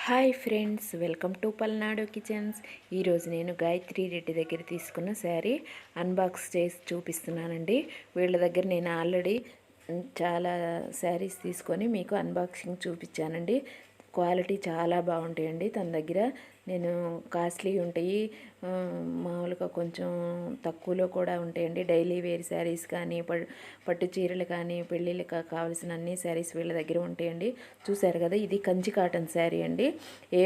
Hi friends, welcome to Palnadu kitchens. ఈరోజు నేను గాయత్రి రెడ్డి దగ్గర తీసుకున్న శారీ అన్బాక్స్ చేసి చూపిస్తున్నానండి. వీళ్ళ దగ్గర నేను ఆల్రెడీ చాలా శారీస్ తీసుకొని మీకు అన్బాక్సింగ్ చూపించానండి. క్వాలిటీ చాలా బాగుంటాయండి. తన దగ్గర నేను కాస్ట్లీ ఉంటాయి, మామూలుగా కొంచెం తక్కువలో కూడా ఉంటాయండి. డైలీ వేర్ శారీస్ కానీ పట్టు చీరలు కానీ పెళ్ళిళ్ళకి కావాల్సిన అన్ని శారీస్ వీళ్ళ దగ్గర ఉంటాయండి. చూసారు కదా, ఇది కంచి కాటన్ శారీ అండి. ఏ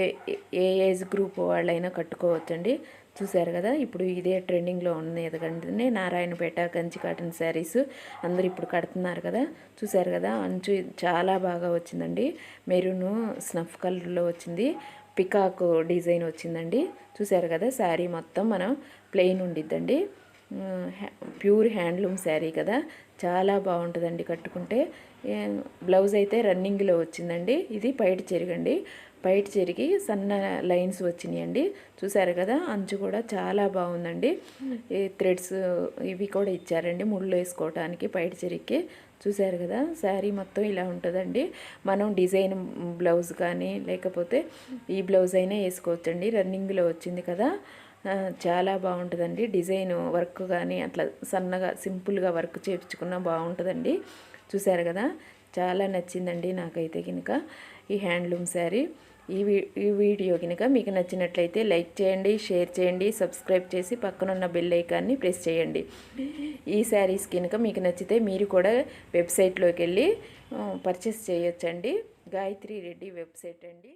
ఏ ఏజ్ గ్రూప్ వాళ్ళైనా కట్టుకోవచ్చండి. చూసారు కదా, ఇప్పుడు ఇదే ట్రెండింగ్లో ఉన్నది కంటే నారాయణపేట కంచి కాటన్ శారీస్ అందరు ఇప్పుడు కడుతున్నారు కదా. చూసారు కదా, అంచు చాలా బాగా వచ్చిందండి. మెరూన్ స్నఫ్ కలర్లో వచ్చింది, పికాక్ డిజైన్ వచ్చిందండి. చూసారు కదా, శారీ మొత్తం మనం ప్లెయిన్ ఉండిద్దండి. ప్యూర్ హ్యాండ్లూమ్ శారీ కదా, చాలా బాగుంటుందండి కట్టుకుంటే. బ్లౌజ్ అయితే రన్నింగ్లో వచ్చిందండి. ఇది పైట చెరగండి, పైట చెరిగి సన్న లైన్స్ వచ్చినాయండి. చూసారు కదా, అంచు కూడా చాలా బాగుందండి. ఈ థ్రెడ్స్ ఇవి కూడా ఇచ్చారండి ముళ్ళు వేసుకోవడానికి పైట చెరికి. చూసారు కదా, శారీ మొత్తం ఇలా ఉంటుందండి. మనం డిజైన్ బ్లౌజ్ కానీ లేకపోతే ఈ బ్లౌజ్ అయినా వేసుకోవచ్చండి. రన్నింగ్లో వచ్చింది కదా, చాలా బాగుంటుందండి. డిజైన్ వర్క్ కానీ అట్లా సన్నగా సింపుల్గా వర్క్ చేయించుకున్నా బాగుంటుందండి. చూసారు కదా, చాలా నచ్చిందండి నాకైతే కనుక ఈ హ్యాండ్లూమ్ శారీ. ఈ వీడియో కనుక మీకు నచ్చినట్లయితే లైక్ చేయండి, షేర్ చేయండి, సబ్స్క్రైబ్ చేసి పక్కనున్న బెల్ ఐకాన్ని ప్రెస్ చేయండి. ఈ శారీస్ కనుక మీకు నచ్చితే మీరు కూడా వెబ్సైట్లోకి వెళ్ళి పర్చేస్ చేయొచ్చండి. గాయత్రి రెడ్డి వెబ్సైట్ అండి.